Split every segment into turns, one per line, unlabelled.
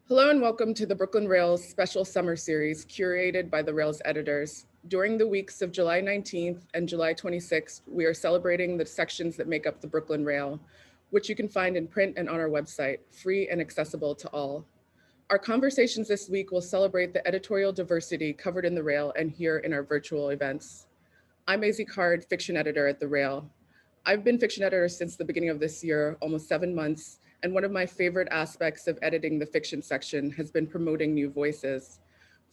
Hello and welcome to the Brooklyn Rails special summer series curated by the Rails editors. During the weeks of July 19th and July 26th, we are celebrating the sections that make up the Brooklyn Rail, which you can find in print and on our website, free and accessible to all. Our conversations this week will celebrate the editorial diversity covered in the Rail and here in our virtual events. I'm Maisy Card, fiction editor at the Rail. I've been fiction editor since the beginning of this year, almost 7 months, and one of my favorite aspects of editing the fiction section has been promoting new voices.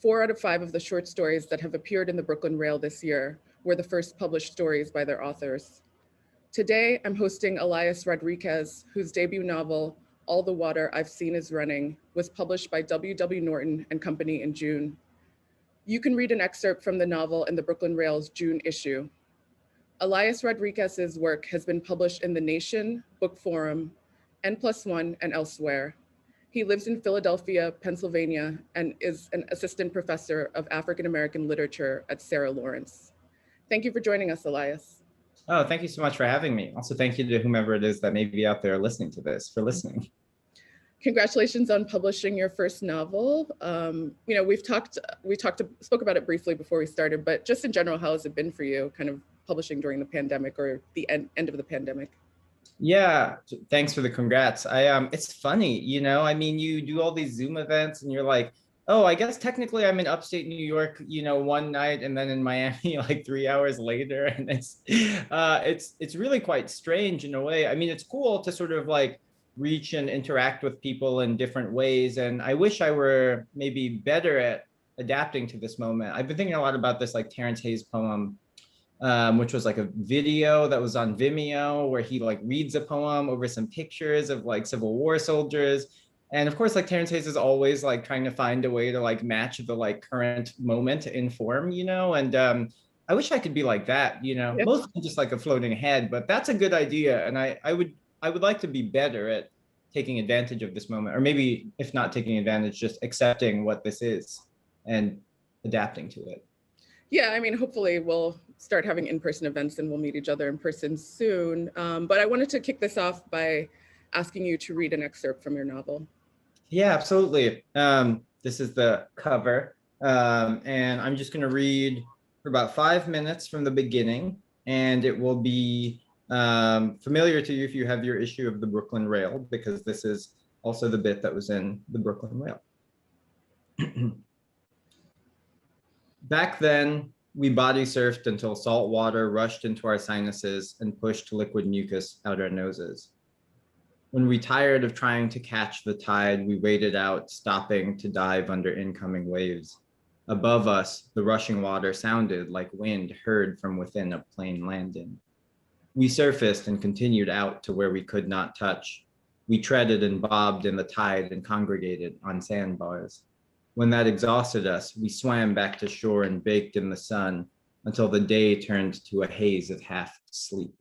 4 out of 5 of the short stories that have appeared in the Brooklyn Rail this year were the first published stories by their authors. Today, I'm hosting Elias Rodriques, whose debut novel, All the Water I've Seen Is Running, was published by W. Norton and Company in June. You can read an excerpt from the novel in the Brooklyn Rail's June issue. Elias Rodriques' work has been published in The Nation, Book Forum, N+1, and elsewhere. He lives in Philadelphia, Pennsylvania, and is an assistant professor of African American literature at Sarah Lawrence. Thank you for joining us, Elias.
Oh, thank you so much for having me. Also, thank you to whomever it is that may be out there listening to this for listening.
Congratulations on publishing your first novel. We spoke about it briefly before we started, but just in general, how has it been for you, kind of publishing during the pandemic or the end of the pandemic?
Yeah, thanks for the congrats. It's funny, you do all these Zoom events and you're like, oh, I guess technically I'm in upstate New York, one night and then in Miami like 3 hours later. And it's really quite strange in a way. I mean, it's cool to sort of like reach and interact with people in different ways. And I wish I were maybe better at adapting to this moment. I've been thinking a lot about this like Terrence Hayes poem, which was like a video that was on Vimeo where he like reads a poem over some pictures of like Civil War soldiers. And of course, like Terrence Hayes is always like trying to find a way to like match the like current moment in form, and I wish I could be like that,
Yep.
Mostly just like a floating head, but that's a good idea. And I would like to be better at taking advantage of this moment, or maybe if not taking advantage, just accepting what this is and adapting to it.
Yeah, I mean, hopefully we'll start having in-person events and we'll meet each other in person soon. But I wanted to kick this off by asking you to read an excerpt from your novel.
Yeah, absolutely. This is the cover. And I'm just going to read for about 5 minutes from the beginning. And it will be familiar to you if you have your issue of the Brooklyn Rail, because this is also the bit that was in the Brooklyn Rail. Back then, we body surfed until salt water rushed into our sinuses and pushed liquid mucus out our noses. When we tired of trying to catch the tide, we waded out, stopping to dive under incoming waves. Above us, the rushing water sounded like wind heard from within a plane landing. We surfaced and continued out to where we could not touch. We treaded and bobbed in the tide and congregated on sandbars. When that exhausted us, we swam back to shore and baked in the sun until the day turned to a haze of half sleep.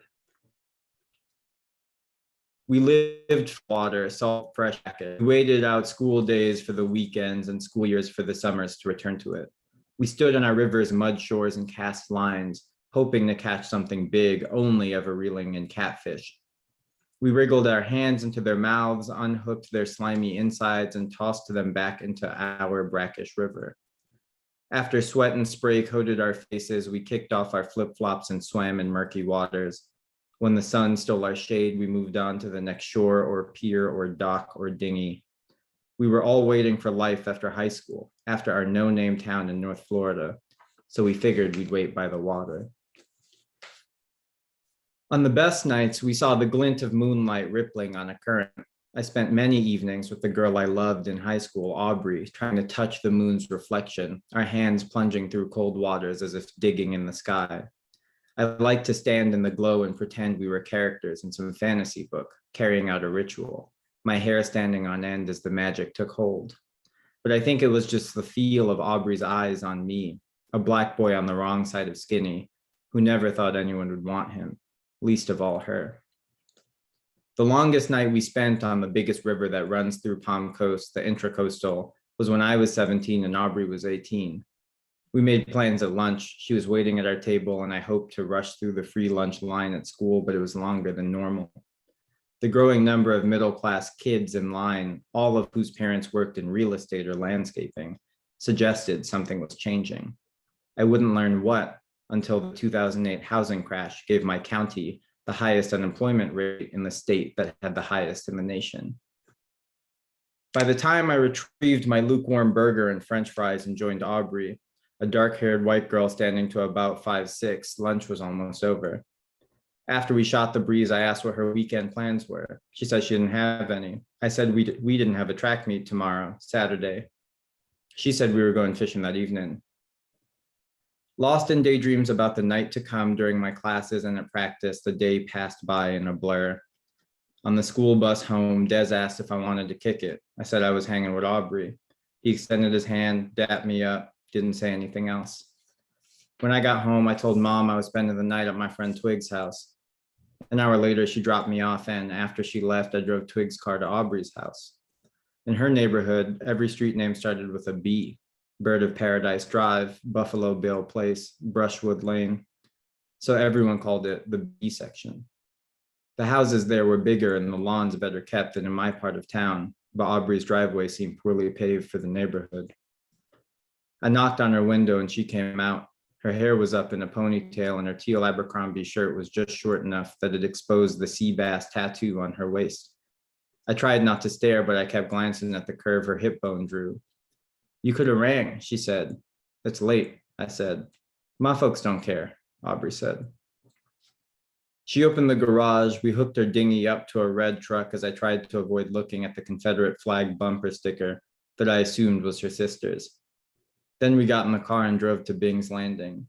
We lived for water, salt, fresh jacket. We waited out school days for the weekends and school years for the summers to return to it. We stood on our rivers, mud shores, and cast lines, hoping to catch something big, only ever reeling in catfish. We wriggled our hands into their mouths, unhooked their slimy insides, and tossed them back into our brackish river. After sweat and spray coated our faces, we kicked off our flip-flops and swam in murky waters. When the sun stole our shade, we moved on to the next shore or pier or dock or dinghy. We were all waiting for life after high school, after our no-name town in North Florida, so we figured we'd wait by the water. On the best nights, we saw the glint of moonlight rippling on a current. I spent many evenings with the girl I loved in high school, Aubrey, trying to touch the moon's reflection, our hands plunging through cold waters as if digging in the sky. I liked to stand in the glow and pretend we were characters in some fantasy book, carrying out a ritual, my hair standing on end as the magic took hold. But I think it was just the feel of Aubrey's eyes on me, a black boy on the wrong side of skinny, who never thought anyone would want him, least of all her. The longest night we spent on the biggest river that runs through Palm Coast, the Intracoastal, was when I was 17 and Aubrey was 18. We made plans at lunch. She was waiting at our table and I hoped to rush through the free lunch line at school, but it was longer than normal. The growing number of middle-class kids in line, all of whose parents worked in real estate or landscaping, suggested something was changing. I wouldn't learn what until the 2008 housing crash gave my county the highest unemployment rate in the state that had the highest in the nation. By the time I retrieved my lukewarm burger and French fries and joined Aubrey, a dark-haired white girl standing to about 5'6", lunch was almost over. After we shot the breeze, I asked what her weekend plans were. She said she didn't have any. I said we didn't have a track meet tomorrow, Saturday. She said we were going fishing that evening. Lost in daydreams about the night to come during my classes and at practice, the day passed by in a blur. On the school bus home, Des asked if I wanted to kick it. I said I was hanging with Aubrey. He extended his hand, dapped me up, didn't say anything else. When I got home, I told Mom I was spending the night at my friend Twig's house. An hour later, she dropped me off, and after she left, I drove Twig's car to Aubrey's house. In her neighborhood, every street name started with a B. Bird of Paradise Drive, Buffalo Bill Place, Brushwood Lane. So everyone called it the B section. The houses there were bigger and the lawns better kept than in my part of town, but Aubrey's driveway seemed poorly paved for the neighborhood. I knocked on her window and she came out. Her hair was up in a ponytail and her teal Abercrombie shirt was just short enough that it exposed the sea bass tattoo on her waist. I tried not to stare, but I kept glancing at the curve her hip bone drew. You could have rang, she said. It's late, I said. My folks don't care, Aubrey said. She opened the garage. We hooked her dinghy up to a red truck as I tried to avoid looking at the Confederate flag bumper sticker that I assumed was her sister's. Then we got in the car and drove to Bing's Landing.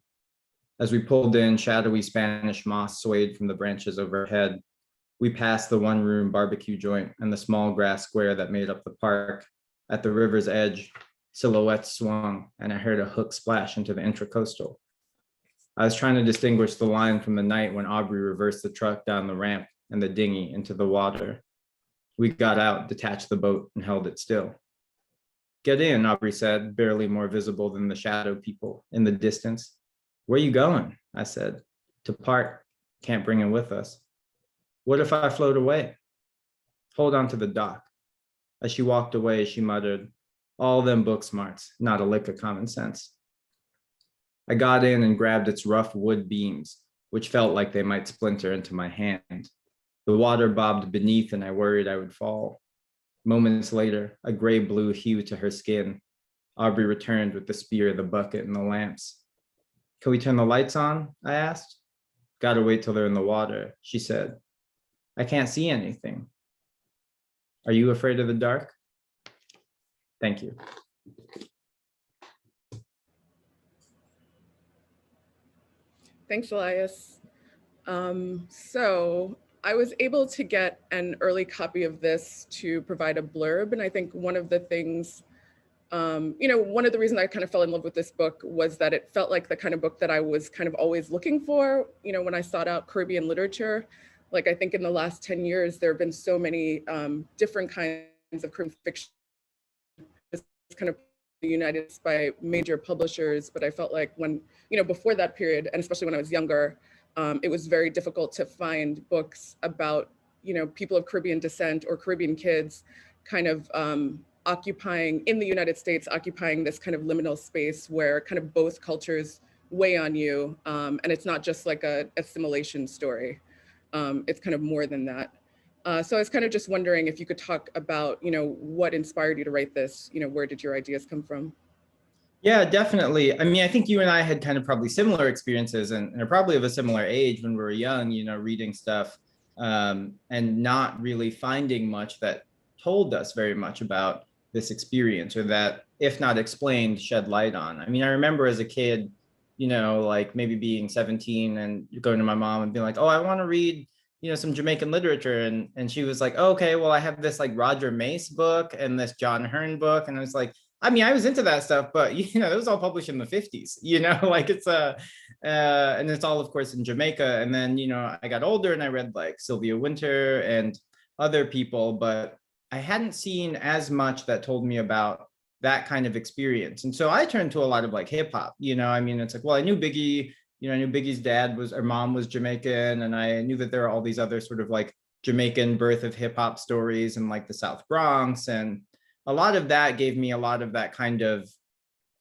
As we pulled in, shadowy Spanish moss swayed from the branches overhead. We passed the one-room barbecue joint and the small grass square that made up the park. At the river's edge, silhouettes swung, and I heard a hook splash into the intracoastal. I was trying to distinguish the line from the night when Aubrey reversed the truck down the ramp and the dinghy into the water. We got out, detached the boat, and held it still. Get in, Aubrey said, barely more visible than the shadow people in the distance. Where you going? I said. To park. Can't bring him with us. What if I float away? Hold on to the dock. As she walked away, she muttered, all them book smarts, not a lick of common sense. I got in and grabbed its rough wood beams, which felt like they might splinter into my hand. The water bobbed beneath and I worried I would fall. Moments later, a gray-blue hue to her skin, Aubrey returned with the spear, the bucket, and the lamps. Can we turn the lights on? I asked. Gotta wait till they're in the water, she said. I can't see anything. Are you afraid of the dark? Thank you.
Thanks, Elias. So I was able to get an early copy of this to provide a blurb. And I think one of the things, one of the reasons I kind of fell in love with this book was that it felt like the kind of book that I was kind of always looking for, when I sought out Caribbean literature. Like, I think in the last 10 years, there have been so many different kinds of Caribbean fiction kind of united by major publishers. But I felt like when, before that period, and especially when I was younger, it was very difficult to find books about, people of Caribbean descent or Caribbean kids kind of occupying, in the United States, occupying this kind of liminal space where kind of both cultures weigh on you. And it's not just like a assimilation story. It's kind of more than that. So I was kind of just wondering if you could talk about, what inspired you to write this? Where did your ideas come from?
Yeah, definitely. I mean, I think you and I had kind of probably similar experiences and are probably of a similar age when we were young, reading stuff and not really finding much that told us very much about this experience, or that, if not explained, shed light on. I mean, I remember as a kid, like maybe being 17 and going to my mom and being like, oh, I want to read, some Jamaican literature. And she was like, oh, okay, well, I have this like Roger Mace book and this John Hearn book. And I was like, I mean, I was into that stuff, but it was all published in the 50s, like it's and it's all, of course, in Jamaica. And then, I got older and I read like Sylvia Wynter and other people, but I hadn't seen as much that told me about that kind of experience. And so I turned to a lot of like hip hop, I mean, it's like, well, I knew Biggie, I knew Biggie's dad or mom was Jamaican. And I knew that there are all these other sort of like Jamaican birth of hip hop stories in like the South Bronx. And a lot of that gave me a lot of that kind of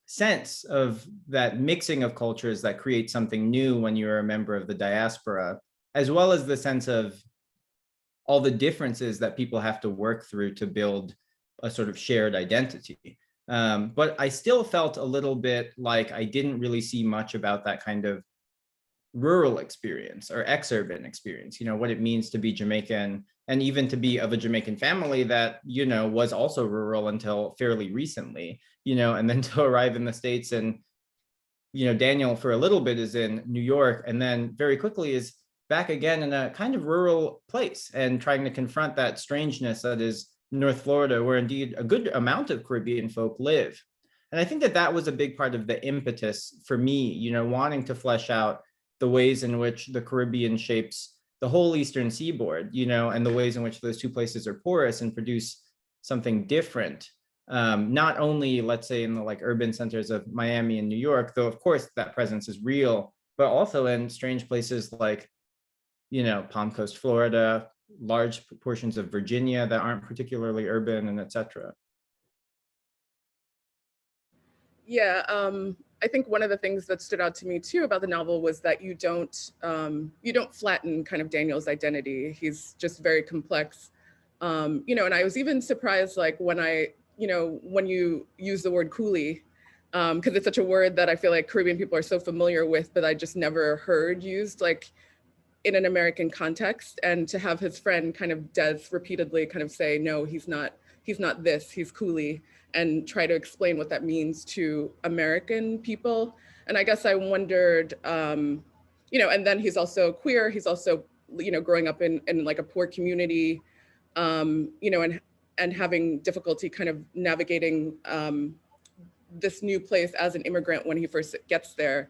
sense of that mixing of cultures that creates something new when you're a member of the diaspora, as well as the sense of all the differences that people have to work through to build a sort of shared identity. But I still felt a little bit like I didn't really see much about that kind of rural experience or ex-urban experience, what it means to be Jamaican and even to be of a Jamaican family that, was also rural until fairly recently, and then to arrive in the States. And, Daniel for a little bit is in New York and then very quickly is back again in a kind of rural place and trying to confront that strangeness that is North Florida, where indeed a good amount of Caribbean folk live. And I think that that was a big part of the impetus for me, wanting to flesh out the ways in which the Caribbean shapes the whole Eastern seaboard, and the ways in which those two places are porous and produce something different. Not only, let's say, in the like urban centers of Miami and New York, though of course that presence is real, but also in strange places like, Palm Coast, Florida, large portions of Virginia that aren't particularly urban, and etc.
Yeah, I think one of the things that stood out to me too about the novel was that you don't flatten kind of Daniel's identity. He's just very complex, and I was even surprised, like when when you use the word coolie, because it's such a word that I feel like Caribbean people are so familiar with, but I just never heard used like in an American context. And to have his friend kind of Des repeatedly kind of say, no, he's not this, he's coolie, and try to explain what that means to American people. And I guess I wondered, and then he's also queer, he's also, growing up in like a poor community, and having difficulty kind of navigating this new place as an immigrant when he first gets there.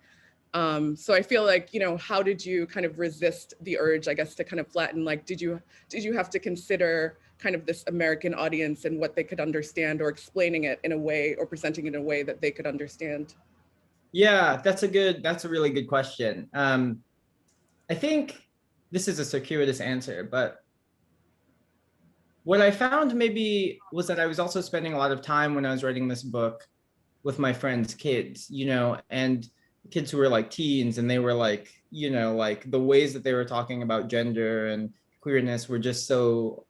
So I feel like, how did you kind of resist the urge, I guess, to kind of flatten? Like, did you have to consider kind of this American audience and what they could understand, or explaining it in a way or presenting it in a way that they could understand?
Yeah, that's a really good question. I think this is a circuitous answer, but what I found maybe was that I was also spending a lot of time when I was writing this book with my friends' kids, and kids who were like teens, and they were like, like the ways that they were talking about gender and queerness were just so,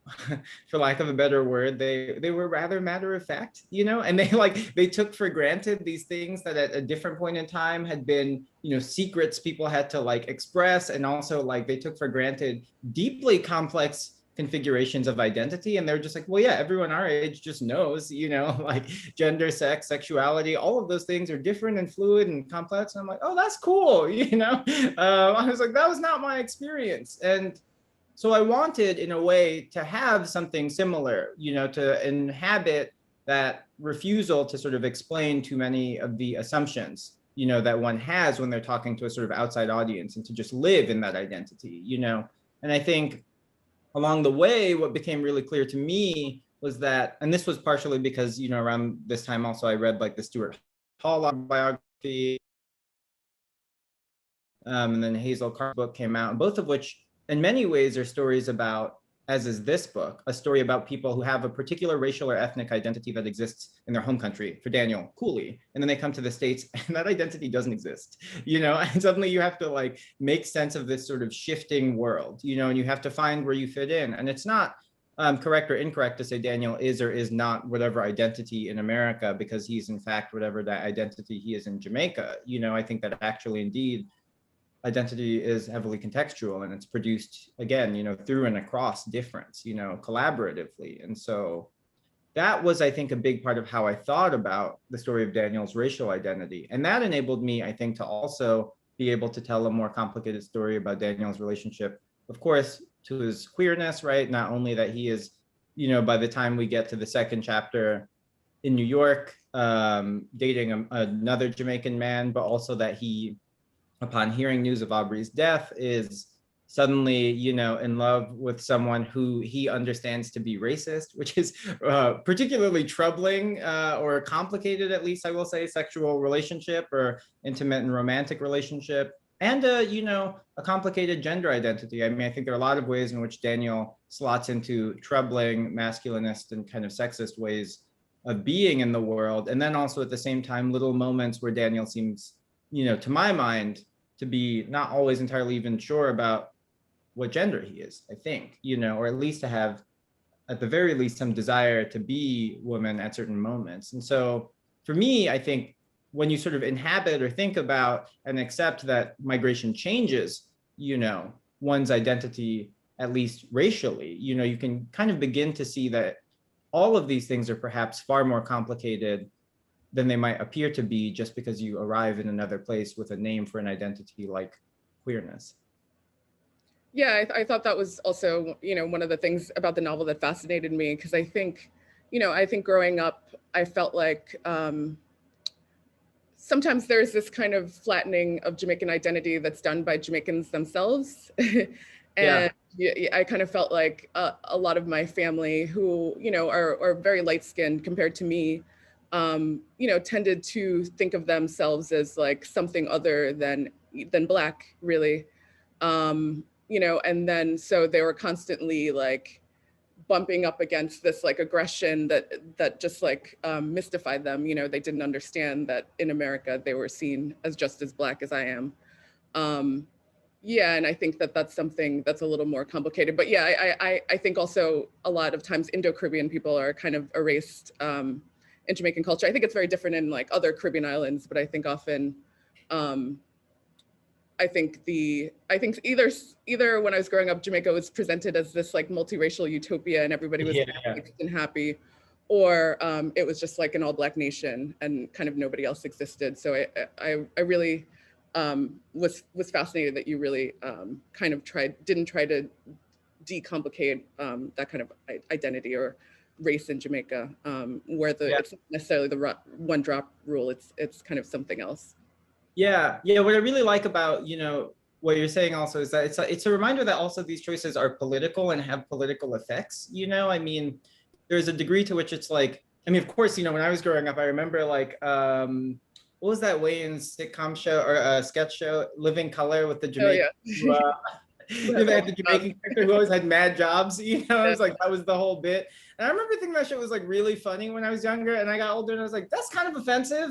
for lack of a better word, they were rather matter of fact, and they took for granted these things that at a different point in time had been, secrets people had to like express, and also like they took for granted deeply complex configurations of identity. And they're just like, well, yeah, everyone our age just knows, like gender, sex, sexuality, all of those things are different and fluid and complex. And I'm like, oh, that's cool. I was like, that was not my experience. And so I wanted, in a way, to have something similar, to inhabit that refusal to sort of explain too many of the assumptions, that one has when they're talking to a sort of outside audience, and to just live in that identity, And I think along the way, what became really clear to me was that, and this was partially because, around this time also I read like the Stuart Hall biography, and then Hazel Carr's book came out, both of which in many ways are stories about, as is this book, a story about people who have a particular racial or ethnic identity that exists in their home country, for Daniel, Cooley, and then they come to the States and that identity doesn't exist, and suddenly you have to like make sense of this sort of shifting world, and you have to find where you fit in. And it's not correct or incorrect to say Daniel is or is not whatever identity in America, because he's in fact whatever that identity he is in Jamaica. I think that actually indeed identity is heavily contextual, and it's produced again, through and across difference, collaboratively. And so that was, I think, a big part of how I thought about the story of Daniel's racial identity. And that enabled me, I think, to also be able to tell a more complicated story about Daniel's relationship, of course, to his queerness, right? Not only that he is, by the time we get to the second chapter in New York, dating another Jamaican man, but also that he, upon hearing news of Aubrey's death, is suddenly, in love with someone who he understands to be racist, which is particularly troubling or complicated, at least I will say, sexual relationship or intimate and romantic relationship. and a complicated gender identity. I mean, I think there are a lot of ways in which Daniel slots into troubling masculinist and kind of sexist ways of being in the world, and then also at the same time little moments where Daniel seems, to my mind, to be not always entirely even sure about what gender he is, I think, or at least to have, at the very least, some desire to be woman at certain moments. And so for me, I think when you sort of inhabit or think about and accept that migration changes, one's identity, at least racially, you can kind of begin to see that all of these things are perhaps far more complicated than they might appear to be just because you arrive in another place with a name for an identity like queerness.
Yeah, I thought that was also, one of the things about the novel that fascinated me, because I think, I think growing up, I felt like sometimes there's this kind of flattening of Jamaican identity that's done by Jamaicans themselves.
Yeah.
And I kind of felt like a lot of my family who, are very light skinned compared to me, tended to think of themselves as like something other than Black, really. And then so they were constantly like bumping up against this like aggression that just like mystified them. They didn't understand that in America they were seen as just as Black as I am. Yeah, and I think that that's something that's a little more complicated. But yeah, I think also a lot of times Indo-Caribbean people are kind of erased in Jamaican culture. I think it's very different in like other Caribbean islands, but I think often I think either when I was growing up, Jamaica was presented as this like multiracial utopia and everybody was mixed and happy, or it was just like an all Black nation and kind of nobody else existed. So I really was fascinated that you really kind of didn't try to decomplicate that kind of identity or race in Jamaica, where it's not necessarily the one drop rule. It's kind of something else.
Yeah. What I really like about, what you're saying also is that it's a reminder that also these choices are political and have political effects. I mean, there's a degree to which it's like, I mean, of course, when I was growing up, I remember like, what was that Wayne's sitcom show or sketch show, Living Color, with the Jamaican, they had the Jamaican character who always had mad jobs, it was like, that was the whole bit. And I remember thinking that shit was like really funny when I was younger, and I got older and I was like, that's kind of offensive.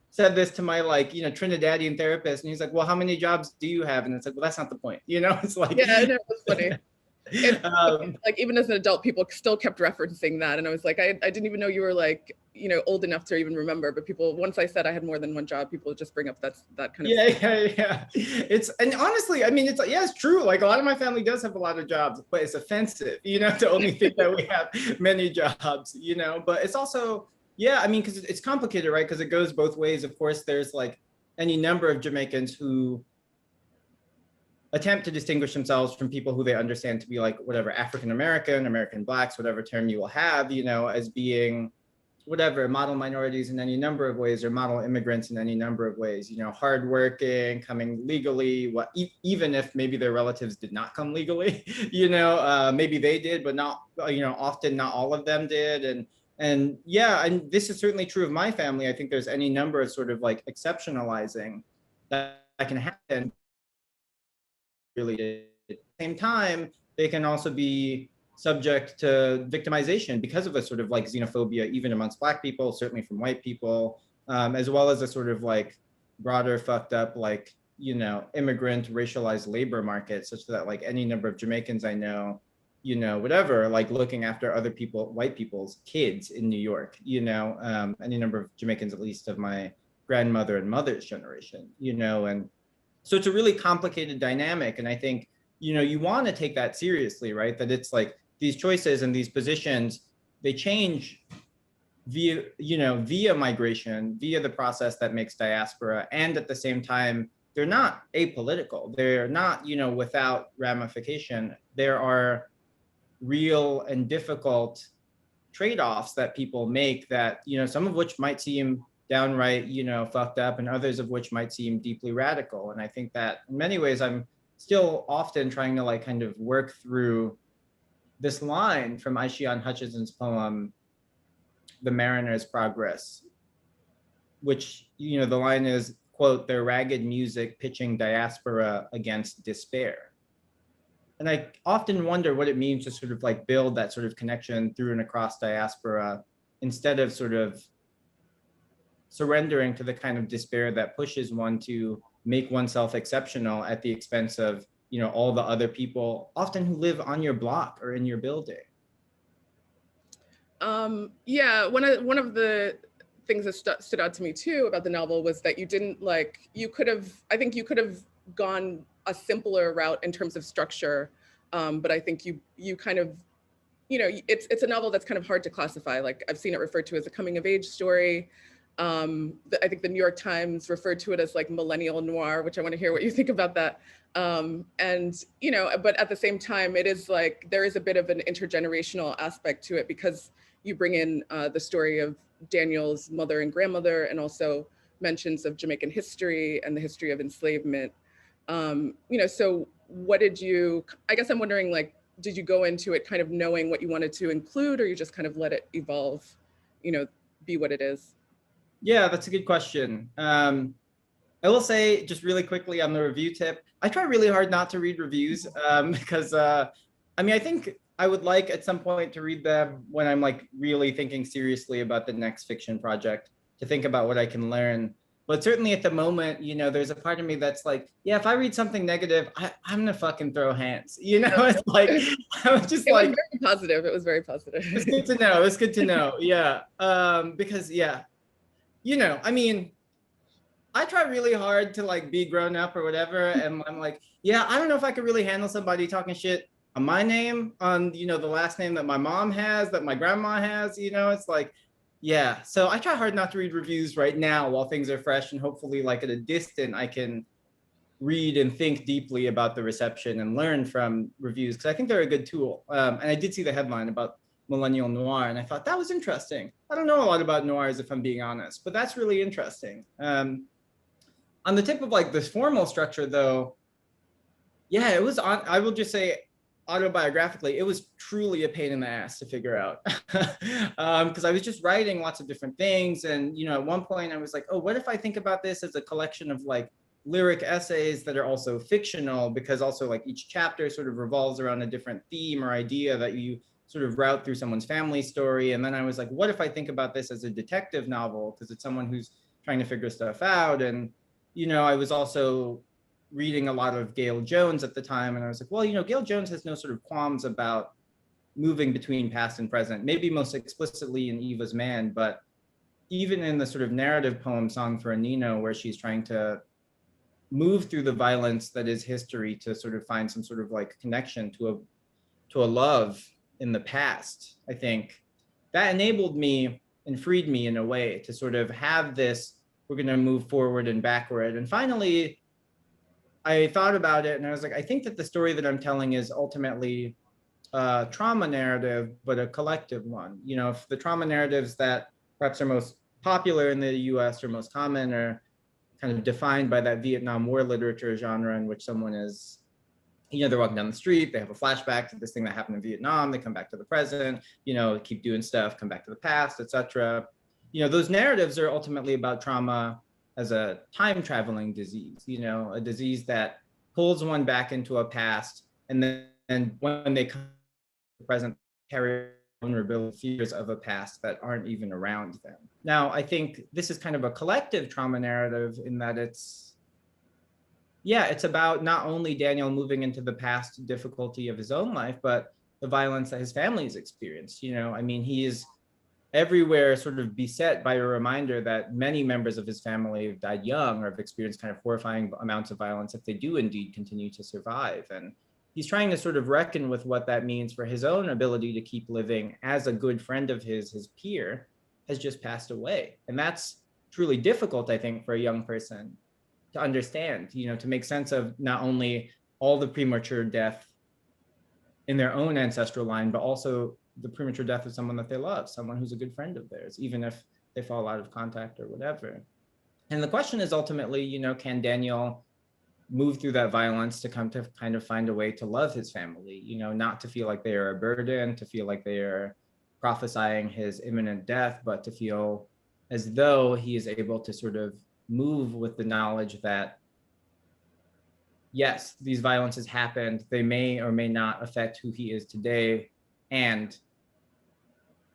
Said this to my like, Trinidadian therapist, and he's like, well, how many jobs do you have? And it's like, well, that's not the point. It's like,
yeah, I know, it's funny. Like even as an adult, people still kept referencing that, and I was like, I didn't even know you were like, old enough to even remember. But people, once I said I had more than one job, people would just bring up that kind of
yeah. It's, and honestly, I mean, it's like, yeah, it's true. Like a lot of my family does have a lot of jobs, but it's offensive, to only think that we have many jobs, But it's also, yeah, I mean, because it's complicated, right? Because it goes both ways. Of course, there's like any number of Jamaicans who attempt to distinguish themselves from people who they understand to be like whatever African American, American Blacks, whatever term you will have, as being whatever model minorities in any number of ways, or model immigrants in any number of ways, hardworking, coming legally, even if maybe their relatives did not come legally, maybe they did, but not, often not all of them did. And yeah, and this is certainly true of my family. I think there's any number of sort of like exceptionalizing that can happen. Really, at the same time, they can also be subject to victimization because of a sort of like xenophobia, even amongst Black people, certainly from white people, as well as a sort of like broader fucked up, like, immigrant racialized labor market, such that like any number of Jamaicans I know, whatever, like looking after other people, white people's kids in New York, any number of Jamaicans, at least of my grandmother and mother's generation, and so it's a really complicated dynamic. And I think, you want to take that seriously, right? That it's like these choices and these positions, they change via migration, via the process that makes diaspora. And at the same time, they're not apolitical. They're not, without ramification. There are real and difficult trade-offs that people make that, some of which might seem downright, fucked up, and others of which might seem deeply radical. And I think that in many ways, I'm still often trying to like kind of work through this line from Aishion Hutchinson's poem, The Mariner's Progress, which, the line is, quote, their ragged music pitching diaspora against despair. And I often wonder what it means to sort of like build that sort of connection through and across diaspora instead of sort of surrendering to the kind of despair that pushes one to make oneself exceptional at the expense of, you know, all the other people often who live on your block or in your building.
Yeah, one of the things that stood out to me too about the novel was that you didn't like, I think you could have gone a simpler route in terms of structure, but I think you kind of, you know, it's a novel that's kind of hard to classify. Like I've seen it referred to as a coming of age story. I think the New York Times referred to it as like millennial noir, which I want to hear what you think about that. And, you know, but at the same time, it is like, there is a bit of an intergenerational aspect to it because you bring in the story of Daniel's mother and grandmother, and also mentions of Jamaican history and the history of enslavement. You know, so what did you, I guess I'm wondering, like, did you go into it kind of knowing what you wanted to include, or you just kind of let it evolve, you know, be what it is?
Yeah, that's a good question. I will say just really quickly on the review tip, I try really hard not to read reviews because I mean, I think I would like at some point to read them when I'm like really thinking seriously about the next fiction project, to think about what I can learn. But certainly at the moment, you know, there's a part of me that's like, yeah, if I read something negative, I'm gonna fucking throw hands. You know, it's like, I was just
It was
like,
very positive. It was very positive.
it's good to know. It's good to know. Yeah. Because yeah, you know, I mean, I try really hard to like be grown up or whatever, and I'm like, yeah, I don't know if I could really handle somebody talking shit on my name, on, you know, the last name that my mom has, that my grandma has, you know, it's like, yeah. So I try hard not to read reviews right now while things are fresh, and hopefully like at a distance I can read and think deeply about the reception and learn from reviews, because I think they're a good tool. And I did see the headline about millennial noir, and I thought that was interesting. I don't know a lot about noirs, if I'm being honest, but that's really interesting. On the tip of like this formal structure though, yeah, it was on, I will just say autobiographically, it was truly a pain in the ass to figure out. Because I was just writing lots of different things. And, you know, at one point I was like, oh, what if I think about this as a collection of like lyric essays that are also fictional, because also like each chapter sort of revolves around a different theme or idea that you sort of route through someone's family story. And then I was like, what if I think about this as a detective novel? Because it's someone who's trying to figure stuff out. And, you know, I was also reading a lot of Gail Jones at the time, and I was like, well, you know, Gail Jones has no sort of qualms about moving between past and present, maybe most explicitly in Eva's Man, but even in the sort of narrative poem Song for a Nino, where she's trying to move through the violence that is history to sort of find some sort of like connection to a love in the past, I think that enabled me and freed me in a way to sort of have this, we're going to move forward and backward. And finally, I thought about it and I was like, I think that the story that I'm telling is ultimately a trauma narrative, but a collective one. You know, if the trauma narratives that perhaps are most popular in the US or most common are kind of defined by that Vietnam War literature genre in which someone is, you know, they're walking down the street, they have a flashback to this thing that happened in Vietnam, they come back to the present, you know, keep doing stuff, come back to the past, etc. You know, those narratives are ultimately about trauma as a time traveling disease, you know, a disease that pulls one back into a past, and then when they come to the present, carry vulnerability, fears of a past that aren't even around them. Now, I think this is kind of a collective trauma narrative in that it's, yeah, it's about not only Daniel moving into the past difficulty of his own life, but the violence that his family has experienced. You know, I mean, he is everywhere sort of beset by a reminder that many members of his family have died young or have experienced kind of horrifying amounts of violence if they do indeed continue to survive. And he's trying to sort of reckon with what that means for his own ability to keep living, as a good friend of his peer, has just passed away. And that's truly difficult, I think, for a young person to understand, you know, to make sense of not only all the premature death in their own ancestral line, but also the premature death of someone that they love, someone who's a good friend of theirs, even if they fall out of contact or whatever. And the question is ultimately, you know, can Daniel move through that violence to come to kind of find a way to love his family, you know, not to feel like they are a burden, to feel like they are prophesying his imminent death, but to feel as though he is able to sort of move with the knowledge that, yes, these violences happened. They may or may not affect who he is today. And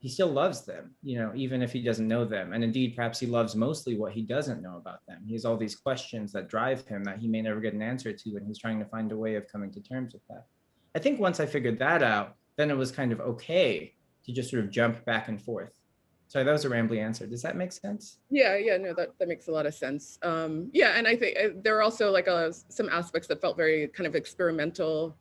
he still loves them, even if he doesn't know them. And indeed, perhaps he loves mostly what he doesn't know about them. He has all these questions that drive him that he may never get an answer to, and he's trying to find a way of coming to terms with that. I think once I figured that out, then it was kind of okay to just sort of jump back and forth. Sorry, that was a rambly answer. Does that make sense?
Yeah, no, that makes a lot of sense. Yeah, and I think there are also like some aspects that felt very kind of experimental.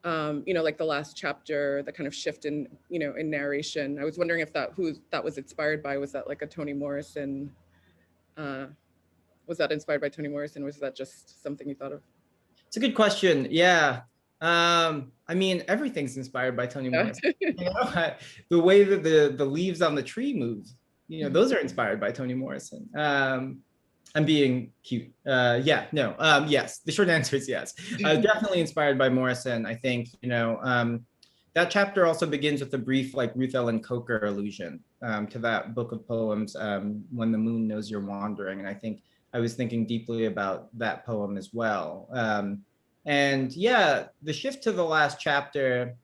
Like the last chapter, the kind of shift in narration. I was wondering if who that was inspired by. Was that like a Toni Morrison? Was that inspired by Toni Morrison? Was that just something you thought of?
It's a good question. Yeah. I mean, everything's inspired by Toni Morrison. The way that the leaves on the tree move, those are inspired by Toni Morrison. I'm being cute. Yes. The short answer is yes. Definitely inspired by Morrison. I think, that chapter also begins with a brief like Ruth Ellen Coker allusion to that book of poems, When the Moon Knows You're Wandering. And I think I was thinking deeply about that poem as well. And yeah, the shift to the last chapter,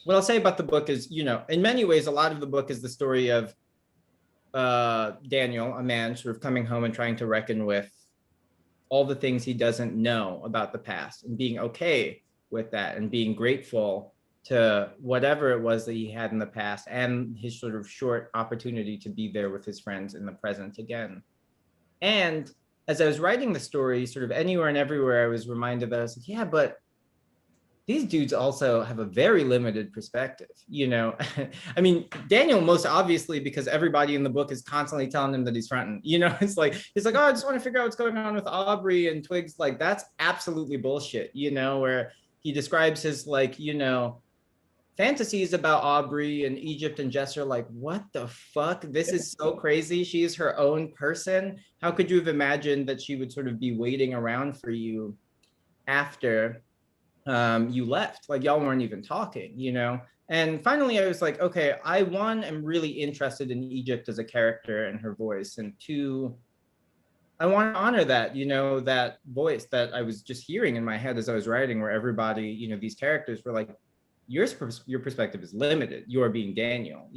what I'll say about the book is, in many ways, a lot of the book is the story of Daniel, a man sort of coming home and trying to reckon with all the things he doesn't know about the past and being okay with that and being grateful to whatever it was that he had in the past and his sort of short opportunity to be there with his friends in the present again. And as I was writing the story, sort of anywhere and everywhere, I was reminded that I was like, yeah, but these dudes also have a very limited perspective, I mean, Daniel, most obviously, because everybody in the book is constantly telling him that he's fronting, it's like, he's like, oh, I just want to figure out what's going on with Aubrey, and Twig's like, that's absolutely bullshit, where he describes his like, fantasies about Aubrey and Egypt, and Jess are like, what the fuck? This is so crazy. She is her own person. How could you have imagined that she would sort of be waiting around for you after you left? Like, y'all weren't even talking, And finally, I was like, okay, I, one, am really interested in Egypt as a character and her voice. And two, I want to honor that, that voice that I was just hearing in my head as I was writing, where everybody, these characters were like, your perspective is limited. You are being Daniel,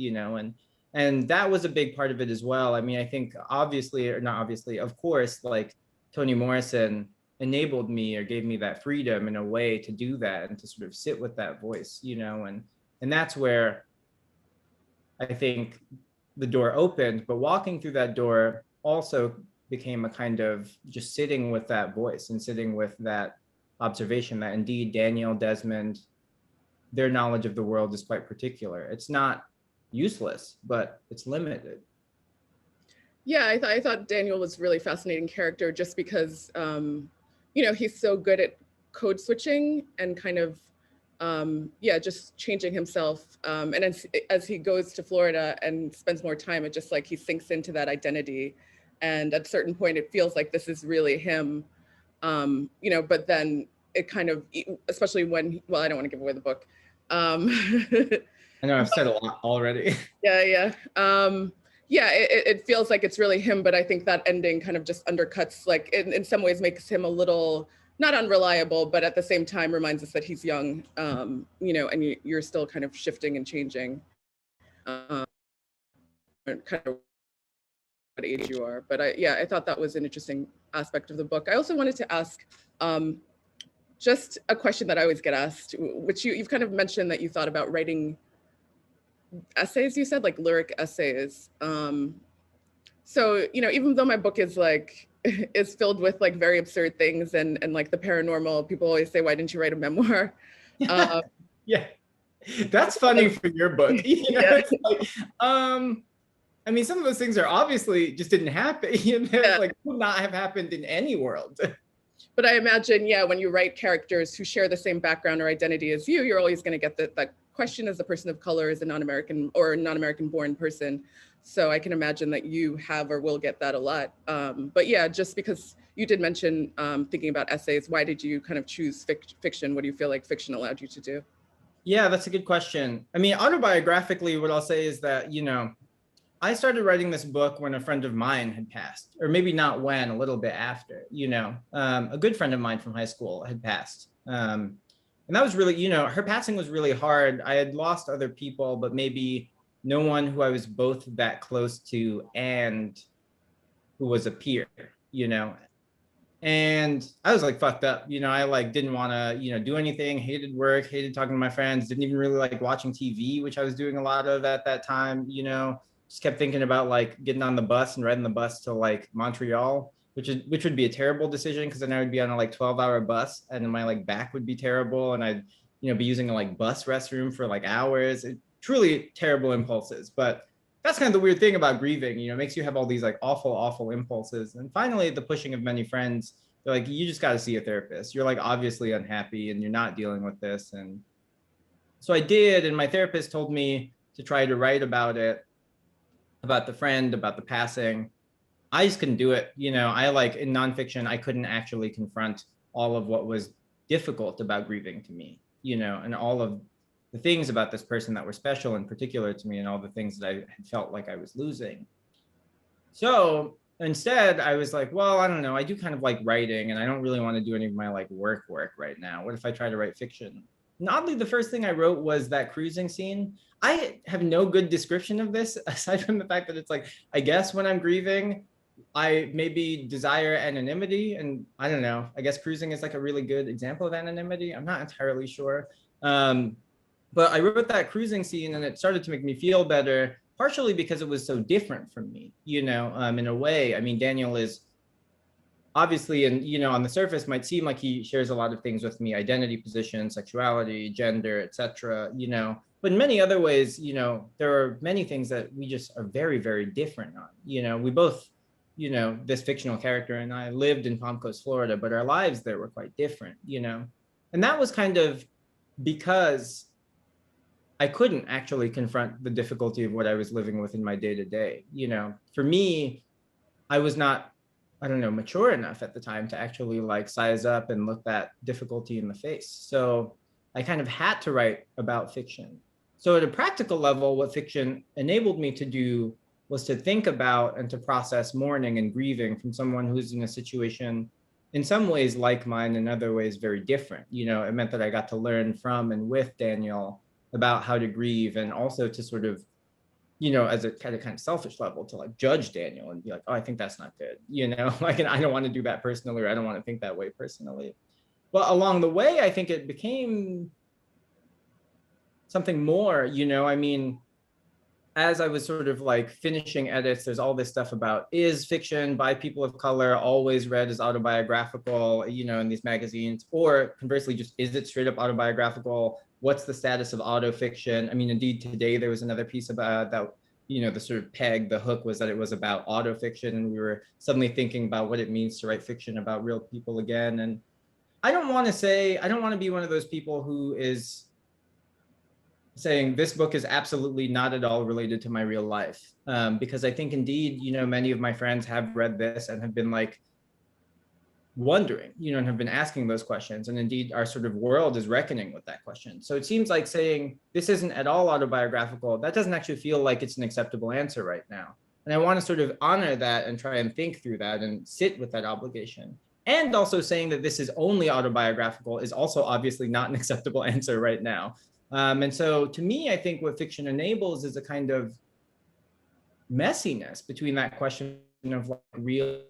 and that was a big part of it as well. I mean, I think obviously, or not obviously, of course, like Toni Morrison enabled me or gave me that freedom in a way to do that and to sort of sit with that voice, and that's where I think the door opened. But walking through that door also became a kind of just sitting with that voice and sitting with that observation that indeed Daniel, Desmond, their knowledge of the world is quite particular. It's not useless, but it's limited.
Yeah, I thought Daniel was a really fascinating character just because, he's so good at code switching and kind of, just changing himself. And as he goes to Florida and spends more time, it just like he sinks into that identity. And at a certain point, it feels like this is really him, but then it kind of, especially when, well, I don't want to give away the book.
I know I've said a lot already.
Yeah. It feels like it's really him, but I think that ending kind of just undercuts, like in some ways makes him a little, not unreliable, but at the same time reminds us that he's young, and you're still kind of shifting and changing, kind of what age you are. But I thought that was an interesting aspect of the book. I also wanted to ask, just a question that I always get asked, which you've kind of mentioned that you thought about writing essays, you said, like lyric essays. So, even though my book is like, is filled with like very absurd things and like the paranormal, people always say, why didn't you write a memoir?
Yeah, that's funny for your book.
Yeah.
Like, I mean, some of those things are obviously just didn't happen. Like would not have happened in any world.
But I imagine, when you write characters who share the same background or identity as you, you're always going to get that question as a person of color, as a non-American or non-American born person. So I can imagine that you have or will get that a lot. But yeah, just because you did mention thinking about essays, why did you kind of choose fiction? What do you feel like fiction allowed you to do?
Yeah, that's a good question. I mean, autobiographically, what I'll say is that, I started writing this book when a friend of mine had passed, or maybe not when, a little bit after, a good friend of mine from high school had passed. And that was really, her passing was really hard. I had lost other people, but maybe no one who I was both that close to and who was a peer, you know. And I was like fucked up, I like didn't want to, do anything, hated work, hated talking to my friends, didn't even really like watching TV, which I was doing a lot of at that time, just kept thinking about like getting on the bus and riding the bus to like Montreal, which would be a terrible decision because then I would be on a like 12-hour bus and then my like back would be terrible and I'd, be using a like bus restroom for like hours. Truly terrible impulses, but that's kind of the weird thing about grieving, it makes you have all these like awful impulses. And finally, the pushing of many friends, they're like, you just got to see a therapist. You're like obviously unhappy and you're not dealing with this. And so I did. And my therapist told me to try to write about it, about the friend, about the passing. I just couldn't do it. I like in nonfiction, I couldn't actually confront all of what was difficult about grieving to me, and all of the things about this person that were special in particular to me and all the things that I had felt like I was losing. So instead I was like, well, I don't know. I do kind of like writing and I don't really want to do any of my like work right now. What if I try to write fiction? And oddly, the first thing I wrote was that cruising scene. I have no good description of this aside from the fact that it's like, I guess when I'm grieving, I maybe desire anonymity. And I don't know, I guess cruising is like a really good example of anonymity. I'm not entirely sure. But I wrote that cruising scene and it started to make me feel better, partially because it was so different from me, in a way. I mean, Daniel is obviously, and, on the surface might seem like he shares a lot of things with me, identity, position, sexuality, gender, etc., but in many other ways, there are many things that we just are very, very different on. We both, this fictional character and I lived in Palm Coast, Florida, but our lives there were quite different, and that was kind of because I couldn't actually confront the difficulty of what I was living with in my day-to-day. For me, I was not, I don't know, mature enough at the time to actually like size up and look that difficulty in the face. So I kind of had to write about fiction. So at a practical level, what fiction enabled me to do was to think about and to process mourning and grieving from someone who's in a situation in some ways like mine, in other ways very different. It meant that I got to learn from and with Daniel about how to grieve, and also to sort of, as a kind of selfish level, to like judge Daniel and be like, oh, I think that's not good, like, and I don't want to do that personally, or I don't want to think that way personally. But along the way, I think it became something more, I mean, as I was sort of like finishing edits, there's all this stuff about, is fiction by people of color always read as autobiographical, in these magazines, or conversely, just is it straight up autobiographical? What's the status of autofiction? I mean, indeed, today there was another piece about that, the sort of peg, the hook was that it was about autofiction, and we were suddenly thinking about what it means to write fiction about real people again. And I don't want to be one of those people who is saying this book is absolutely not at all related to my real life. Because I think indeed, many of my friends have read this and have been like wondering, and have been asking those questions. And indeed, our sort of world is reckoning with that question. So it seems like saying this isn't at all autobiographical, that doesn't actually feel like it's an acceptable answer right now. And I want to sort of honor that and try and think through that and sit with that obligation. And also saying that this is only autobiographical is also obviously not an acceptable answer right now. And so to me, I think what fiction enables is a kind of messiness between that question of like real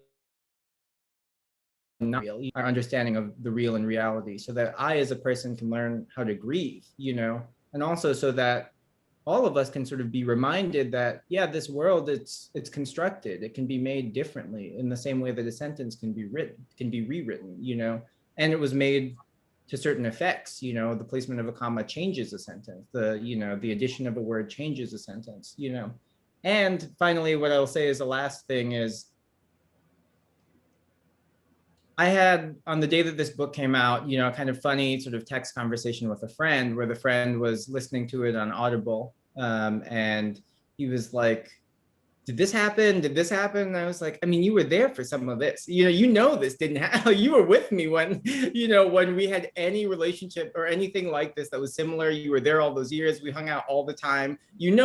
and not real, our understanding of the real and reality, so that I as a person can learn how to grieve, and also so that all of us can sort of be reminded that, yeah, this world, it's constructed, it can be made differently in the same way that a sentence can be rewritten, and it was made to certain effects, the placement of a comma changes a sentence, the addition of a word changes a sentence, And finally, what I'll say as the last thing is, I had, on the day that this book came out, a kind of funny sort of text conversation with a friend where the friend was listening to it on Audible. And he was like, did this happen? Did this happen? And I was like, I mean, you were there for some of this. This didn't happen. You were with me when, when we had any relationship or anything like this that was similar. You were there all those years. We hung out all the time.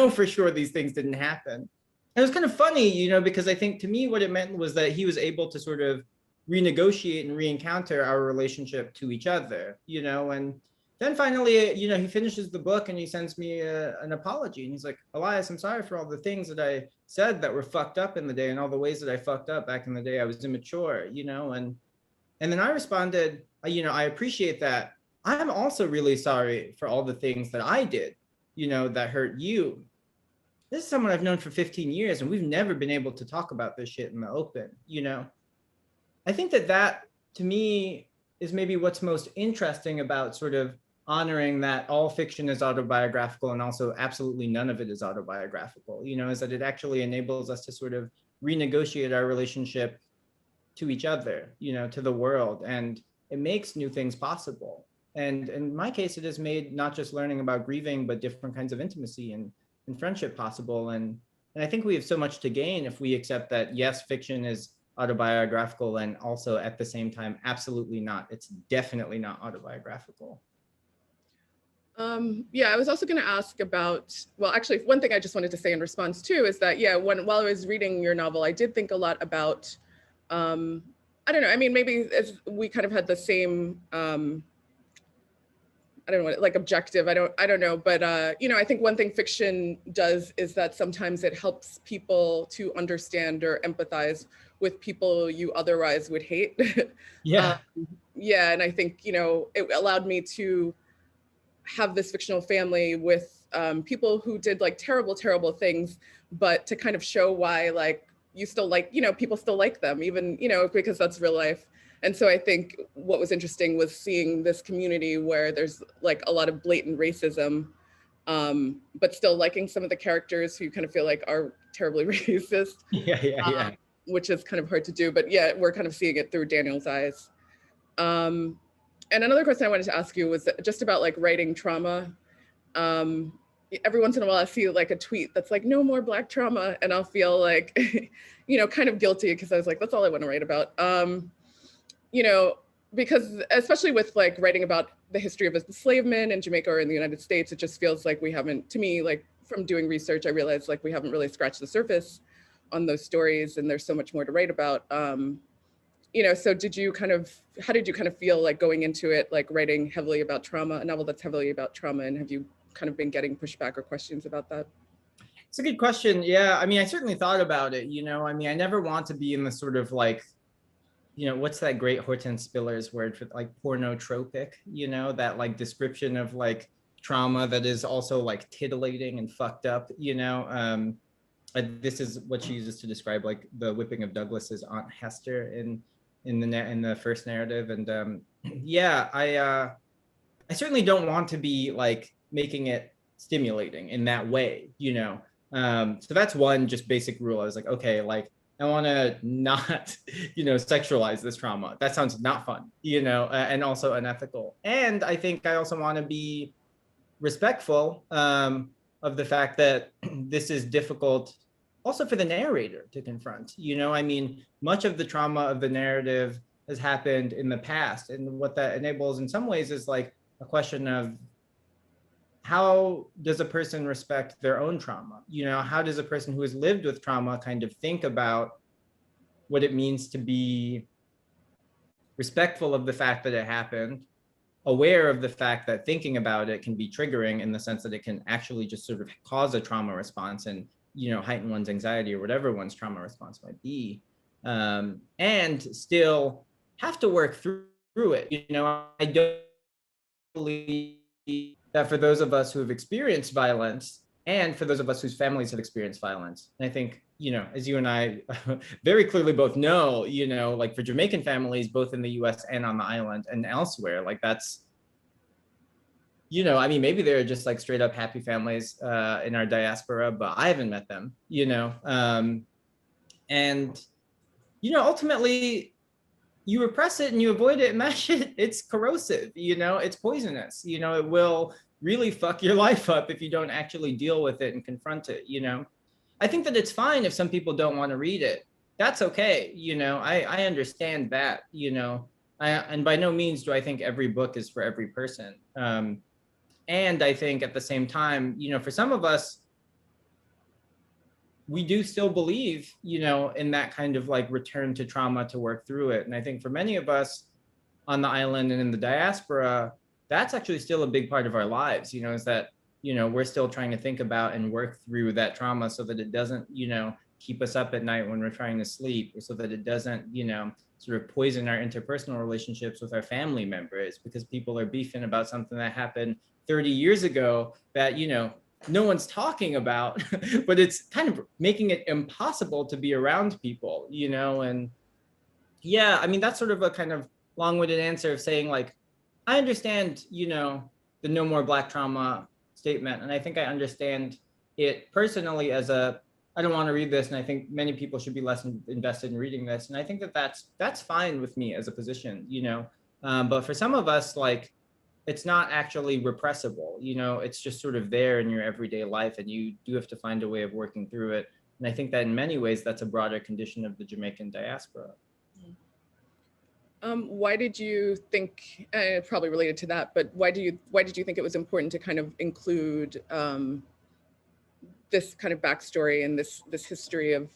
For sure these things didn't happen. it was kind of funny, because I think to me what it meant was that he was able to sort of renegotiate and re-encounter our relationship to each other, and then finally, he finishes the book and he sends me an apology. And he's like, Elias, I'm sorry for all the things that I said that were fucked up in the day and all the ways that I fucked up back in the day. I was immature, and then I responded, I appreciate that. I'm also really sorry for all the things that I did, that hurt you. This is someone I've known for 15 years and we've never been able to talk about this shit in the open, I think that to me is maybe what's most interesting about sort of honoring that all fiction is autobiographical and also absolutely none of it is autobiographical, is that it actually enables us to sort of renegotiate our relationship to each other, to the world, and it makes new things possible. And in my case, it has made not just learning about grieving, but different kinds of intimacy and friendship possible. And I think we have so much to gain if we accept that, yes, fiction is autobiographical and also at the same time, absolutely not. It's definitely not autobiographical.
Yeah, I was also going to ask about, well, actually, one thing I just wanted to say in response too is that, yeah, while I was reading your novel, I did think a lot about, I don't know, I mean, maybe as we kind of had the same, I don't know, like objective, I don't know, but, I think one thing fiction does is that sometimes it helps people to understand or empathize with people you otherwise would hate.
Yeah.
Yeah, and I think, it allowed me to have this fictional family with people who did like terrible, terrible things, but to kind of show why like you still like, people still like them, even, because that's real life. And so I think what was interesting was seeing this community where there's like a lot of blatant racism, but still liking some of the characters who you kind of feel like are terribly racist.
Yeah.
Which is kind of hard to do, but yeah, we're kind of seeing it through Daniel's eyes. And another question I wanted to ask you was just about like writing trauma. Every once in a while I see like a tweet that's like, no more Black trauma. And I'll feel like, kind of guilty because I was like, that's all I want to write about. Because especially with like writing about the history of enslavement in Jamaica or in the United States, it just feels like we haven't, to me, like from doing research, I realized like we haven't really scratched the surface on those stories and there's so much more to write about. So how did you kind of feel like going into it, like writing heavily about trauma, a novel that's heavily about trauma, and have you kind of been getting pushback or questions about that?
It's a good question. Yeah, I mean, I certainly thought about it, I mean, I never want to be in the sort of like, what's that great Hortense Spillers word for like pornotropic, that like description of like trauma that is also like titillating and fucked up, this is what she uses to describe like the whipping of Douglas's Aunt Hester in the first narrative. And yeah, I certainly don't want to be like making it stimulating in that way, so that's one just basic rule. I was like, okay, like I want to not, sexualize this trauma. That sounds not fun, and also unethical. And I think I also want to be respectful of the fact that this is difficult also for the narrator to confront. I mean, much of the trauma of the narrative has happened in the past. And what that enables in some ways is like a question of how does a person respect their own trauma? How does a person who has lived with trauma kind of think about what it means to be respectful of the fact that it happened, aware of the fact that thinking about it can be triggering in the sense that it can actually just sort of cause a trauma response and heighten one's anxiety or whatever one's trauma response might be, and still have to work through it. I don't believe that for those of us who have experienced violence and for those of us whose families have experienced violence, and I think, as you and I very clearly both know, like for Jamaican families, both in the US and on the island and elsewhere, like that's, I mean, maybe they're just like straight up happy families in our diaspora, but I haven't met them, and, ultimately you repress it and you avoid it and that shit, it's corrosive, it's poisonous, it will really fuck your life up if you don't actually deal with it and confront it, I think that it's fine if some people don't want to read it. That's okay, I understand that, and by no means do I think every book is for every person. And I think at the same time, for some of us, we do still believe, in that kind of like return to trauma to work through it. And I think for many of us on the island and in the diaspora, that's actually still a big part of our lives, is that, we're still trying to think about and work through that trauma so that it doesn't, keep us up at night when we're trying to sleep, or so that it doesn't, sort of poison our interpersonal relationships with our family members because people are beefing about something that happened 30 years ago that, no one's talking about, but it's kind of making it impossible to be around people, and yeah, I mean, that's sort of a kind of long-winded answer of saying like, I understand, the no more Black trauma statement. And I think I understand it personally as I don't want to read this. And I think many people should be less invested in reading this. And I think that that's fine with me as a position, but for some of us, like, it's not actually repressible, it's just sort of there in your everyday life, and you do have to find a way of working through it. And I think that in many ways, that's a broader condition of the Jamaican diaspora.
Why did you think, probably related to that, but why did you think it was important to kind of include this kind of backstory and this history of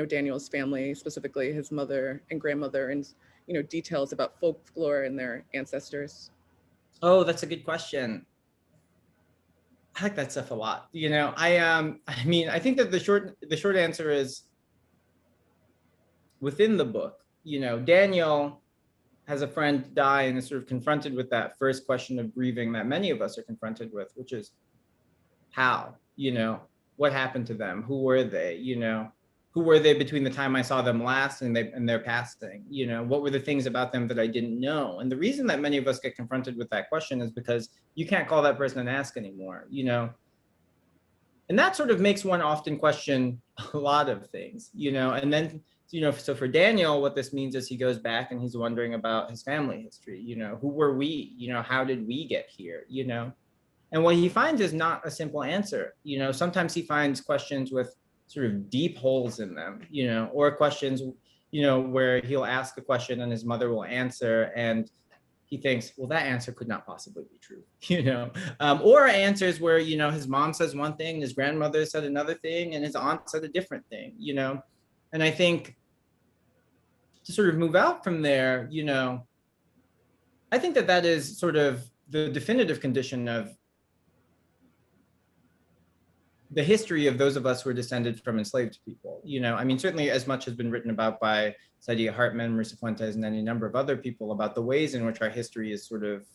Daniel's family, specifically his mother and grandmother, and details about folklore and their ancestors?
Oh, that's a good question. I like that stuff a lot. I mean, I think that the short answer is within the book. Daniel has a friend die and is sort of confronted with that first question of grieving that many of us are confronted with, which is how, what happened to them? Who were they? Who were they between the time I saw them last and their passing? What were the things about them that I didn't know? And the reason that many of us get confronted with that question is because you can't call that person and ask anymore, and that sort of makes one often question a lot of things, and then, so for Daniel, what this means is he goes back and he's wondering about his family history, who were we, how did we get here, and what he finds is not a simple answer. Sometimes he finds questions with sort of deep holes in them, or questions, where he'll ask a question and his mother will answer, and he thinks, well, that answer could not possibly be true, or answers where, his mom says one thing, his grandmother said another thing, and his aunt said a different thing, and I think to sort of move out from there, I think that is sort of the definitive condition of the history of those of us who are descended from enslaved people. I mean, certainly as much has been written about by Saidiya Hartman, Marisa Fuentes, and any number of other people about the ways in which our history is sort of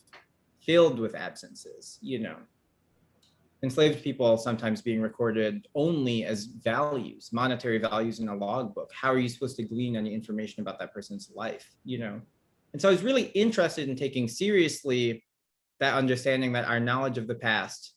filled with absences, Enslaved people sometimes being recorded only as values, monetary values in a logbook. How are you supposed to glean any information about that person's life, And so I was really interested in taking seriously that understanding that our knowledge of the past